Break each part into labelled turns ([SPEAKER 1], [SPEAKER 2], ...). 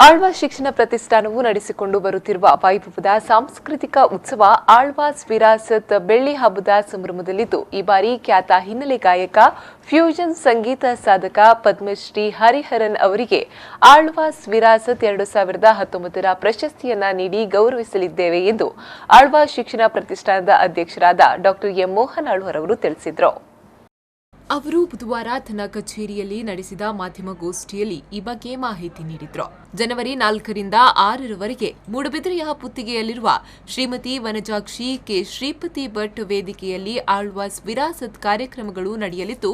[SPEAKER 1] ಆಳ್ವಾಸ್ ಶಿಕ್ಷಣ ಪ್ರತಿಷ್ಠಾನವು ನಡೆಸಿಕೊಂಡು ಬರುತ್ತಿರುವ ವೈಭವದ ಸಾಂಸ್ಕೃತಿಕ ಉತ್ಸವ ಆಳ್ವಾಸ್ ವಿರಾಸತ್ ಬೆಳ್ಳಿ ಹಬ್ಬದ ಸಂಭ್ರಮದಲ್ಲಿದ್ದು ಈ ಬಾರಿ ಖ್ಯಾತ ಹಿನ್ನೆಲೆ ಗಾಯಕ ಫ್ಯೂಷನ್ ಸಂಗೀತ ಸಾಧಕ ಪದ್ಮಶ್ರೀ ಹರಿಹರನ್ ಅವರಿಗೆ ಆಳ್ವಾಸ್ ವಿರಾಸತ್ 2019ರ ಪ್ರಶಸ್ತಿಯನ್ನ ನೀಡಿ ಗೌರವಿಸಲಿದ್ದೇವೆ ಎಂದು ಆಳ್ವಾಸ್ ಶಿಕ್ಷಣ ಪ್ರತಿಷ್ಠಾನದ ಅಧ್ಯಕ್ಷರಾದ ಡಾ ಎಂ ಮೋಹನ್ ಆಳ್ವಾರ್ ಅವರು ತಿಳಿಸಿದರು. ಅವರು ಬುಧವಾರ ತನ್ನ ಕಚೇರಿಯಲ್ಲಿ ನಡೆಸಿದ ಮಾಧ್ಯಮಗೋಷ್ಠಿಯಲ್ಲಿ ಈ ಬಗ್ಗೆ ಮಾಹಿತಿ ನೀಡಿದರು. ಜನವರಿ 4ರಿಂದ 6ರವರೆಗೆ ಮೂಡಬಿದಿರೆಯ ಪುತ್ತಿಗೆಯಲ್ಲಿರುವ ಶ್ರೀಮತಿ ವನಜಾಕ್ಷಿ ಕೆ ಶ್ರೀಪತಿ ಭಟ್ ವೇದಿಕೆಯಲ್ಲಿ ಆಳ್ವಾಸ್ ವಿರಾಸತ್ ಕಾರ್ಯಕ್ರಮಗಳು ನಡೆಯಲಿದ್ದು,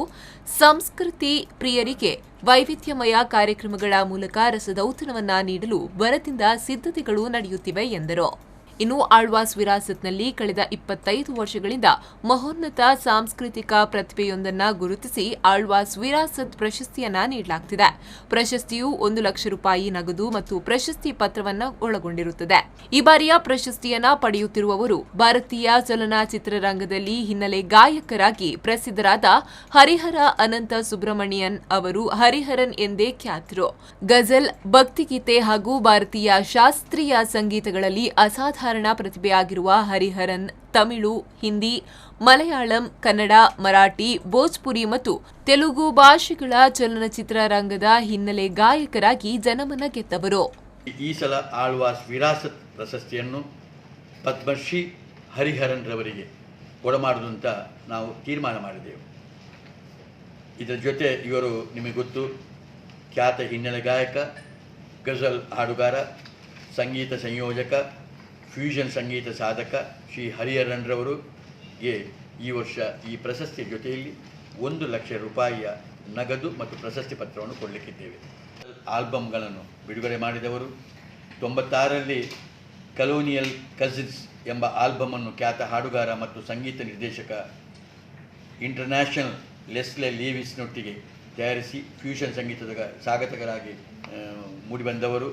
[SPEAKER 1] ಸಂಸ್ಕೃತಿ ಪ್ರಿಯರಿಗೆ ವೈವಿಧ್ಯಮಯ ಕಾರ್ಯಕ್ರಮಗಳ ಮೂಲಕ ರಸದೌತಣವನ್ನ ನೀಡಲು ಭರದಿಂದ ಸಿದ್ಧತೆಗಳು ನಡೆಯುತ್ತಿವೆ ಎಂದರು. ಇನ್ನು ಆಳ್ವಾಸ್ ವಿರಾಸತ್ನಲ್ಲಿ ಕಳೆದ 25 ವರ್ಷಗಳಿಂದ ಮಹೋನ್ನತ ಸಾಂಸ್ಕೃತಿಕ ಪ್ರತಿಭೆಯೊಂದನ್ನು ಗುರುತಿಸಿ ಆಳ್ವಾಸ್ ವಿರಾಸತ್ ಪ್ರಶಸ್ತಿಯನ್ನ ನೀಡಲಾಗುತ್ತಿದೆ. ಪ್ರಶಸ್ತಿಯು 1 ಲಕ್ಷ ರೂಪಾಯಿ ನಗದು ಮತ್ತು ಪ್ರಶಸ್ತಿ ಪತ್ರವನ್ನು ಒಳಗೊಂಡಿರುತ್ತದೆ. ಈ ಬಾರಿಯ ಪ್ರಶಸ್ತಿಯನ್ನ ಪಡೆಯುತ್ತಿರುವವರು ಭಾರತೀಯ ಚಲನಚಿತ್ರರಂಗದಲ್ಲಿ ಹಿನ್ನೆಲೆ ಗಾಯಕರಾಗಿ ಪ್ರಸಿದ್ಧರಾದ ಹರಿಹರ ಅನಂತ ಸುಬ್ರಹ್ಮಣ್ಯನ್ ಅವರು ಹರಿಹರನ್ ಎಂದೇ ಖ್ಯಾತರು. ಗಜಲ್, ಭಕ್ತಿಗೀತೆ ಹಾಗೂ ಭಾರತೀಯ ಶಾಸ್ತ್ರೀಯ ಸಂಗೀತಗಳಲ್ಲಿ ಅಸಾಧಾರಣ ಪ್ರತಿಭೆಯಾಗಿರುವ ಹರಿಹರನ್ ತಮಿಳು, ಹಿಂದಿ, ಮಲಯಾಳಂ, ಕನ್ನಡ, ಮರಾಠಿ, ಭೋಜ್ಪುರಿ ಮತ್ತು ತೆಲುಗು ಭಾಷೆಗಳ ಚಲನಚಿತ್ರರಂಗದ ಹಿನ್ನೆಲೆ ಗಾಯಕರಾಗಿ ಜನಮನ ಗೆದ್ದವರು.
[SPEAKER 2] ಈ ಸಲ ಆಳ್ವಾಸ್ ವಿರಾಸತ್ ಪ್ರಶಸ್ತಿಯನ್ನು ಪದ್ಮಶ್ರೀ ಹರಿಹರನ್ ರವರಿಗೆ ಕೊಡಮಾಡುವುದು ಅಂತ ನಾವು ತೀರ್ಮಾನ ಮಾಡಿದೆವು. ಇದರ ಜೊತೆ ಇವರು ನಿಮಗೆ ಗೊತ್ತು, ಖ್ಯಾತ ಹಿನ್ನೆಲೆ ಗಾಯಕ, ಗಜಲ್ ಹಾಡುಗಾರ, ಸಂಗೀತ ಸಂಯೋಜಕ, ಫ್ಯೂಷನ್ ಸಂಗೀತ ಸಾಧಕ ಶ್ರೀ ಹರಿಹರನ್ ರವರಿಗೆ ಈ ವರ್ಷ ಈ ಪ್ರಶಸ್ತಿಯ ಜೊತೆಯಲ್ಲಿ 1 ಲಕ್ಷ ರೂಪಾಯಿಯ ನಗದು ಮತ್ತು ಪ್ರಶಸ್ತಿ ಪತ್ರವನ್ನು ಕೊಡಲಿಕ್ಕಿದ್ದೇವೆ. ಆಲ್ಬಮ್ಗಳನ್ನು ಬಿಡುಗಡೆ ಮಾಡಿದವರು. 96ರಲ್ಲಿ ಕಲೋನಿಯಲ್ ಕಸಿನ್ಸ್ ಎಂಬ ಆಲ್ಬಮನ್ನು ಖ್ಯಾತ ಹಾಡುಗಾರ ಮತ್ತು ಸಂಗೀತ ನಿರ್ದೇಶಕ ಇಂಟರ್ನ್ಯಾಷನಲ್ ಲೆಸ್ಲೆ ಲೇವಿಸ್ನೊಟ್ಟಿಗೆ ತಯಾರಿಸಿ ಫ್ಯೂಷನ್ ಸಂಗೀತದ ಸಾಧಕರಾಗಿ ಮೂಡಿಬಂದವರು.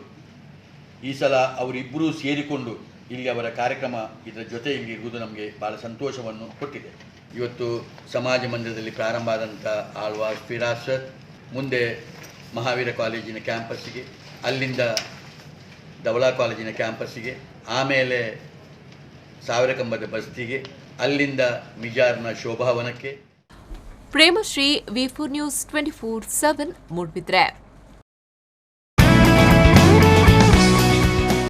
[SPEAKER 2] ಈ ಸಲ ಅವರಿಬ್ಬರೂ ಸೇರಿಕೊಂಡು ಇಲ್ಲಿ ಅವರ ಕಾರ್ಯಕ್ರಮ ಇದರ ಜೊತೆ ಇಲ್ಲಿ ಇರುವುದು ನಮಗೆ ಭಾಳ ಸಂತೋಷವನ್ನು ಕೊಟ್ಟಿದೆ. ಇವತ್ತು ಸಮಾಜ ಮಂದಿರದಲ್ಲಿ ಪ್ರಾರಂಭ ಆದಂಥ ಆಳ್ವಾಸ್ ವಿರಾಸತ್ ಮುಂದೆ ಮಹಾವೀರ ಕಾಲೇಜಿನ ಕ್ಯಾಂಪಸ್ಸಿಗೆ, ಅಲ್ಲಿಂದ ಧವಳಾ ಕಾಲೇಜಿನ ಕ್ಯಾಂಪಸ್ಸಿಗೆ, ಆಮೇಲೆ ಸಾವಿರಕಂಬದ ಬಸ್ತಿಗೆ, ಅಲ್ಲಿಂದ ಮಿಜಾರ್ನ ಶೋಭಾವನಕ್ಕೆ.
[SPEAKER 1] ಪ್ರೇಮಶ್ರೀ, ವಿ4 ನ್ಯೂಸ್ 24/7 ಮೂಡಬಿದ್ರೆ.